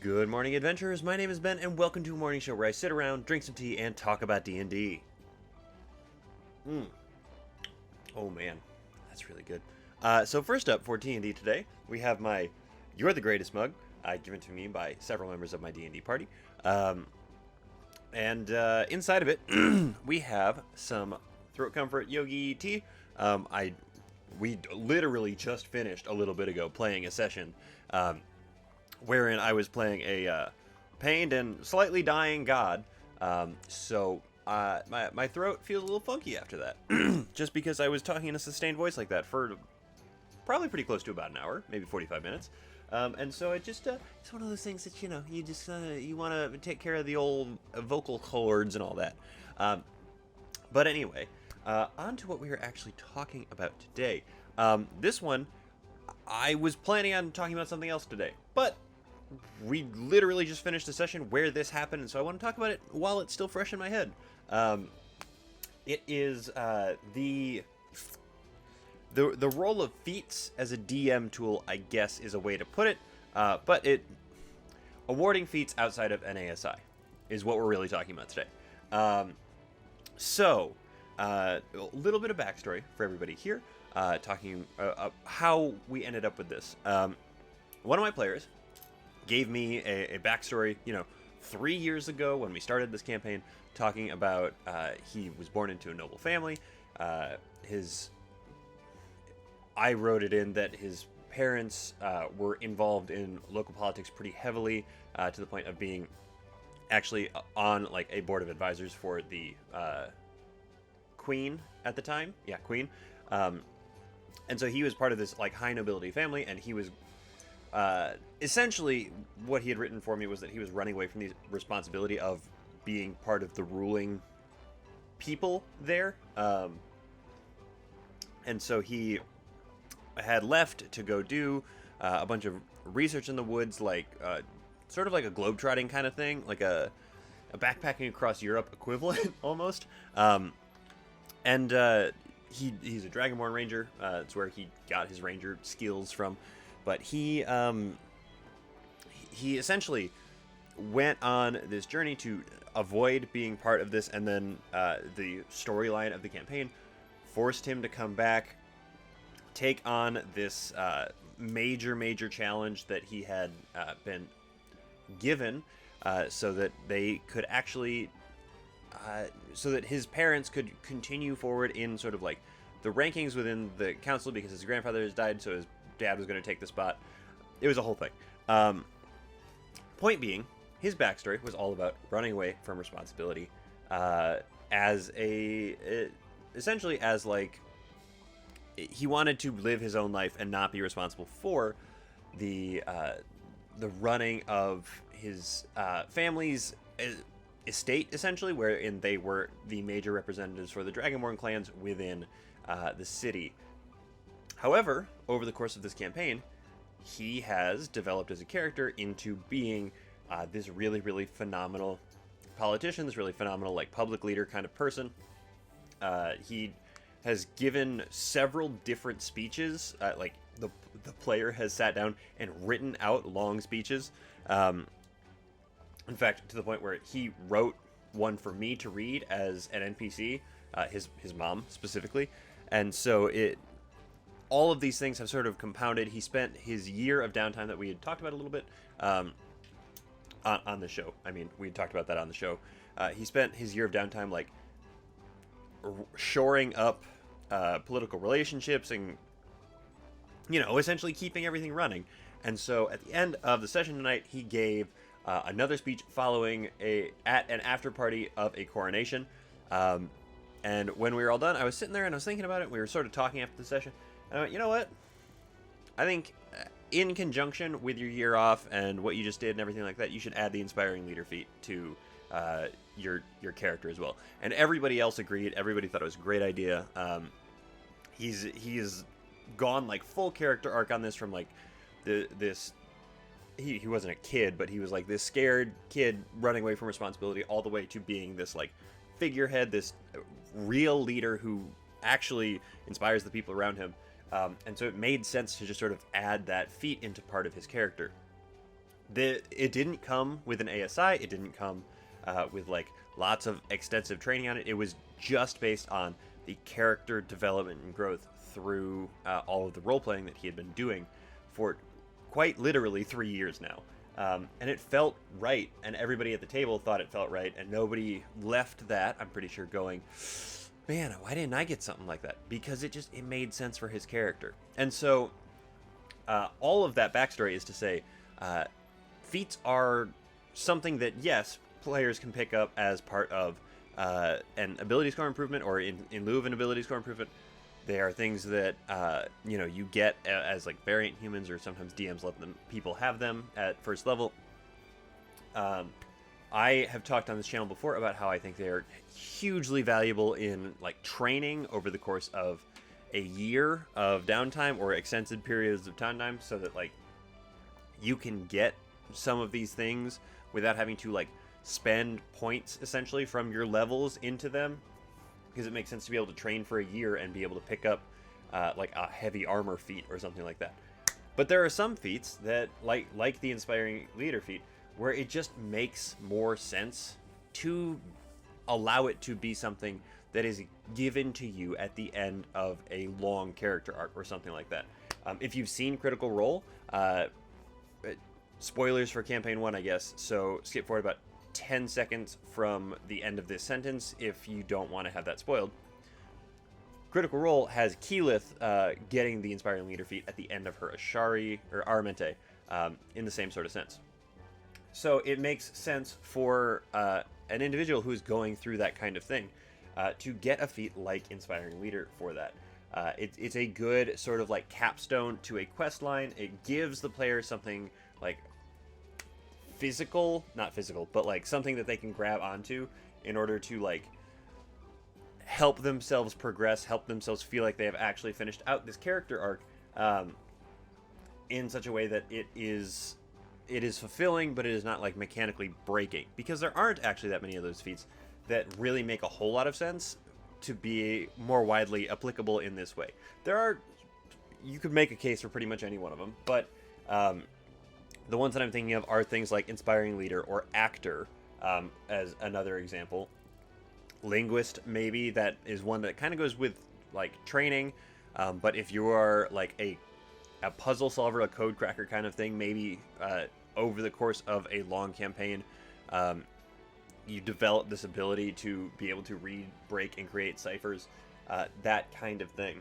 Good morning, adventurers. My name is Ben, and welcome to a morning show where I sit around, drink some tea, and talk about D&D. Oh man, that's really good. So first up for D&D today, we have my "You're the Greatest" mug, given to me by several members of my D&D party. And inside of it, we have some throat comfort yogi tea. We literally just finished a little bit ago playing a session. Wherein I was playing a pained and slightly dying god. So my throat feels a little funky after that. Just because I was talking in a sustained voice like that for probably pretty close to about an hour, maybe 45 minutes. And so it's one of those things that, you just, you want to take care of the old vocal cords and all that. But anyway, on to what we are actually talking about today. This one, I was planning on talking about something else today, but we literally just finished a session where this happened, and so I want to talk about it while it's still fresh in my head. It is the role of Feats as a DM tool, I guess, is a way to put it. But awarding feats outside of NASI is what we're really talking about today. So a little bit of backstory for everybody here, talking how we ended up with this. One of my players gave me a backstory, 3 years ago when we started this campaign, talking about he was born into a noble family. I wrote it in that his parents were involved in local politics pretty heavily, to the point of being actually on like a board of advisors for the Queen at the time. Yeah, Queen. And so he was part of this like high nobility family, and he was essentially what he had written for me was that he was running away from the responsibility of being part of the ruling people there. And so he had left to go do a bunch of research in the woods, like sort of like a globetrotting kind of thing, like a backpacking across Europe equivalent almost. And he's a Dragonborn ranger. It's where he got his ranger skills from. But he essentially went on this journey to avoid being part of this, and then the storyline of the campaign forced him to come back, take on this major challenge that he had been given, so that they could actually, so that his parents could continue forward in sort of like the rankings within the council, because his grandfather has died, so his dad was going to take the spot. It was a whole thing. Point being, his backstory was all about running away from responsibility, essentially as like, he wanted to live his own life and not be responsible for the running of his family's estate, essentially, wherein they were the major representatives for the Dragonborn clans within the city. However, over the course of this campaign, he has developed as a character into being this really phenomenal politician, this really phenomenal like public leader kind of person. He has given several different speeches. Like the player has sat down and written out long speeches. In fact, to the point where he wrote one for me to read as an NPC, his mom specifically, and so all of these things have sort of compounded. He spent his year of downtime that we had talked about a little bit on the show. I mean, we had talked about that on the show. He spent his year of downtime like shoring up political relationships and, essentially keeping everything running. And so at the end of the session tonight, he gave another speech following at an after party of a coronation. And when we were all done, I was sitting there and I was thinking about it. We were sort of talking after the session. And I went, you know what? I think in conjunction with your year off and what you just did and everything like that, you should add the inspiring leader feat to your character as well. And everybody else agreed. Everybody thought it was a great idea. He's gone like full character arc on this, from like he wasn't a kid, but he was like this scared kid running away from responsibility, all the way to being this like figurehead, this real leader who actually inspires the people around him. And so it made sense to just sort of add that feat into part of his character. It didn't come with an ASI. It didn't come with like lots of extensive training on it. It was just based on the character development and growth through all of the role playing that he had been doing for quite literally 3 years now. And it felt right, and everybody at the table thought it felt right, and nobody left that, I'm pretty sure, going, man, why didn't I get something like that? Because it made sense for his character. And so all of that backstory is to say, feats are something that, yes, players can pick up as part of an ability score improvement, or in lieu of an ability score improvement. They are things that you get as like variant humans, or sometimes DMs let people have them at first level. I have talked on this channel before about how I think they are hugely valuable in like training over the course of a year of downtime or extended periods of time, so that like you can get some of these things without having to like spend points essentially from your levels into them, because it makes sense to be able to train for a year and be able to pick up like a heavy armor feat or something like that. But there are some feats that like the Inspiring Leader feat, where it just makes more sense to allow it to be something that is given to you at the end of a long character arc or something like that. If you've seen Critical Role, spoilers for Campaign 1, I guess, so skip forward about 10 seconds from the end of this sentence if you don't want to have that spoiled. Critical Role has Keyleth getting the Inspiring Leader feat at the end of her Ashari, or Aramente, in the same sort of sense. So it makes sense for an individual who's going through that kind of thing to get a feat like Inspiring Leader for that. It's a good sort of like capstone to a quest line. It gives the player something like not physical, but like something that they can grab onto in order to like help themselves progress, help themselves feel like they have actually finished out this character arc in such a way that it is fulfilling, but it is not like mechanically breaking, because there aren't actually that many of those feats that really make a whole lot of sense to be more widely applicable in this way. You could make a case for pretty much any one of them, but the ones that I'm thinking of are things like Inspiring Leader or Actor, as another example. Linguist, maybe, that is one that kind of goes with like training, but if you are like a puzzle solver, a code cracker kind of thing, maybe over the course of a long campaign, you develop this ability to be able to read, break, and create ciphers, that kind of thing.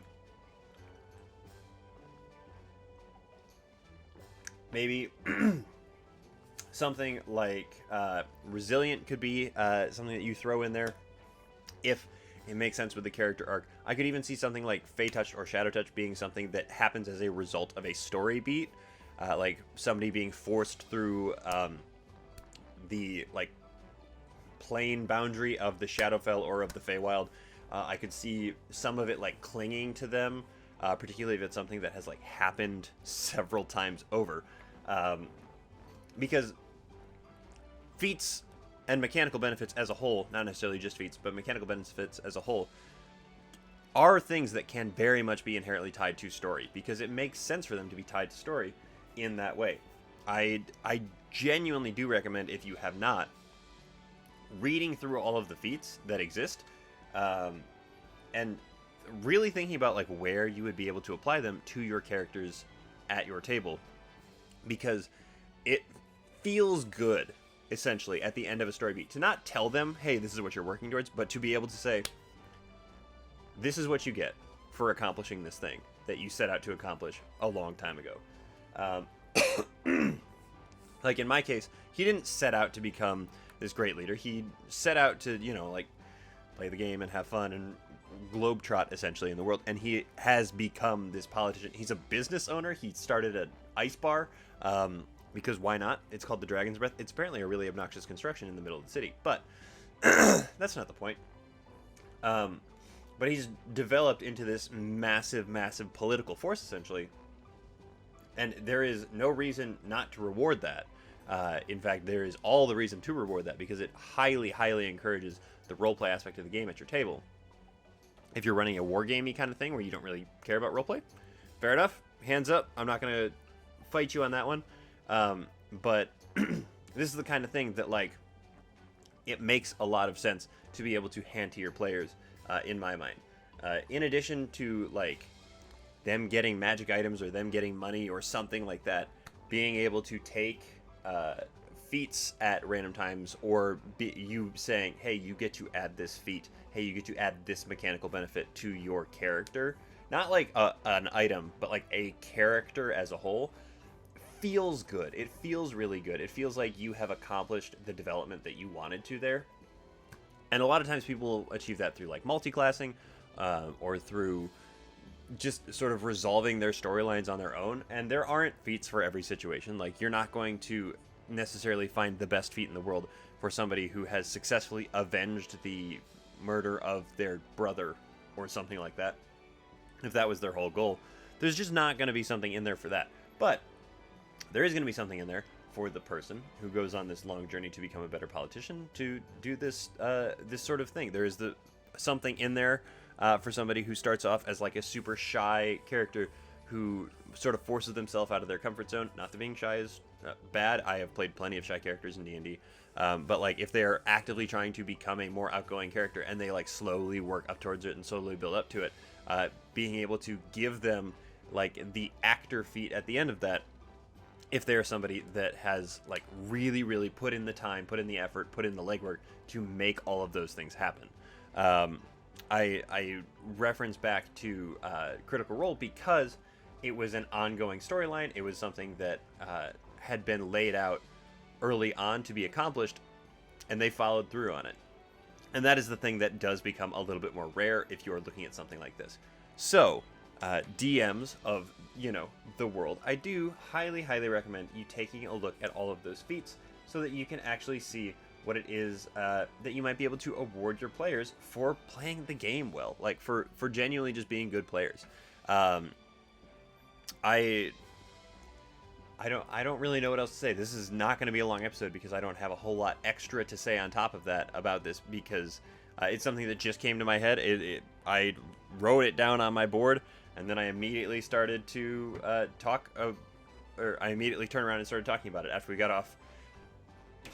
Maybe something like Resilient could be something that you throw in there if it makes sense with the character arc. I could even see something like Fey Touch or Shadow Touch being something that happens as a result of a story beat, like somebody being forced through the like plane boundary of the Shadowfell or of the Feywild. I could see some of it like clinging to them, particularly if it's something that has like happened several times over, because feats and mechanical benefits as a whole, not necessarily just feats, but mechanical benefits as a whole, are things that can very much be inherently tied to story, because it makes sense for them to be tied to story in that way. I genuinely do recommend, if you have not, reading through all of the feats that exist, and really thinking about like where you would be able to apply them to your characters at your table, because it feels good essentially at the end of a story beat to not tell them, hey, this is what you're working towards, but to be able to say, this is what you get for accomplishing this thing that you set out to accomplish a long time ago. Like in my case, he didn't set out to become this great leader. He set out to, like play the game and have fun and globetrot essentially in the world, and he has become this politician. He's a business owner. He started an ice bar, because why not? It's called the Dragon's Breath. It's apparently a really obnoxious construction in the middle of the city, but that's not the point. But he's developed into this massive political force essentially, and there is no reason not to reward that. In fact, there is all the reason to reward that, because it highly encourages the roleplay aspect of the game at your table. If you're running a wargamey kind of thing where you don't really care about roleplay, fair enough. Hands up. I'm not going to fight you on that one. But this is the kind of thing that, like, it makes a lot of sense to be able to hand to your players, in my mind. In addition to, like, them getting magic items or them getting money or something like that, being able to take feats at random times, or you saying, hey, you get to add this feat, hey, you get to add this mechanical benefit to your character, not like an item, but like a character as a whole, feels good. It feels really good. It feels like you have accomplished the development that you wanted to there. And a lot of times people achieve that through like multi-classing, or through just sort of resolving their storylines on their own. And there aren't feats for every situation. Like, you're not going to necessarily find the best feat in the world for somebody who has successfully avenged the murder of their brother or something like that. If that was their whole goal, there's just not going to be something in there for that. But there is going to be something in there for the person who goes on this long journey to become a better politician, to do this this sort of thing. There is something in there for somebody who starts off as like a super shy character who sort of forces themselves out of their comfort zone. Not that being shy is bad. I have played plenty of shy characters in D&D. But like, if they're actively trying to become a more outgoing character and they like slowly work up towards it and slowly build up to it, being able to give them like the actor feat at the end of that, if they're somebody that has like really, really put in the time, put in the effort, put in the legwork to make all of those things happen. I reference back to Critical Role because it was an ongoing storyline. It was something that had been laid out early on to be accomplished, and they followed through on it. And that is the thing that does become a little bit more rare if you're looking at something like this. So, DMs of, the world, I do highly, highly recommend you taking a look at all of those feats so that you can actually see what it is that you might be able to award your players for playing the game well, like for genuinely just being good players. I don't really know what else to say. This is not going to be a long episode because I don't have a whole lot extra to say on top of that about this, because it's something that just came to my head. I wrote it down on my board, and then I immediately started to I immediately turned around and started talking about it after we got off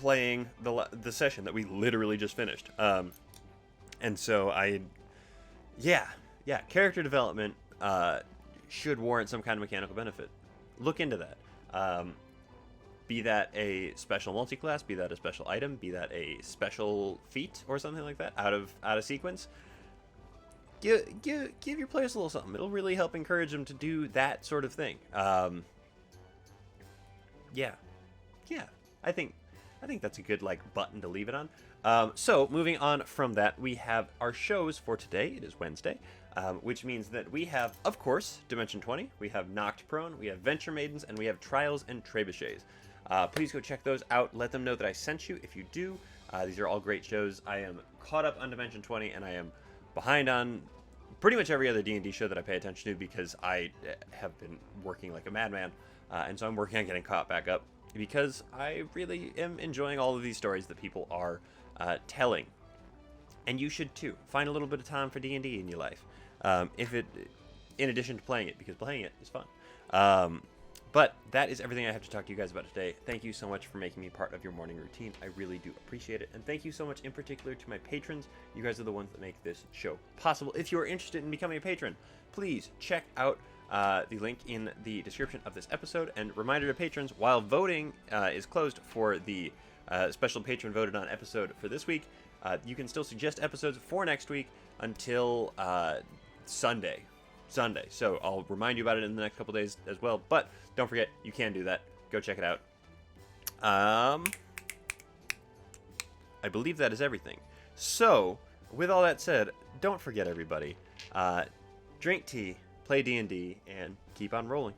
playing the session that we literally just finished. And so character development should warrant some kind of mechanical benefit. Look into that. Be that a special multi-class, be that a special item, be that a special feat or something like that out of sequence. Give your players a little something. It'll really help encourage them to do that sort of thing. Yeah, I think that's a good button to leave it on. So moving on from that, we have our shows for today. It is Wednesday, which means that we have, of course, Dimension 20. We have Knocked Prone. We have Venture Maidens, and we have Trials and Trebuchets. Please go check those out. Let them know that I sent you if you do. These are all great shows. I am caught up on Dimension 20, and I am behind on pretty much every other D&D show that I pay attention to because I have been working like a madman, and so I'm working on getting caught back up because I really am enjoying all of these stories that people are telling. And you should too. Find a little bit of time for D&D in your life, in addition to playing it, because playing it is fun. But that is everything I have to talk to you guys about today. Thank you so much for making me part of your morning routine. I really do appreciate it. And thank you so much in particular to my patrons. You guys are the ones that make this show possible. If you are interested in becoming a patron, please check out the link in the description of this episode. And reminder to patrons, while voting is closed for the special patron voted on episode for this week, you can still suggest episodes for next week until Sunday. So I'll remind you about it in the next couple days as well. But don't forget, you can do that. Go check it out. I believe that is everything. So, with all that said, don't forget, everybody, drink tea, play D&D, and keep on rolling.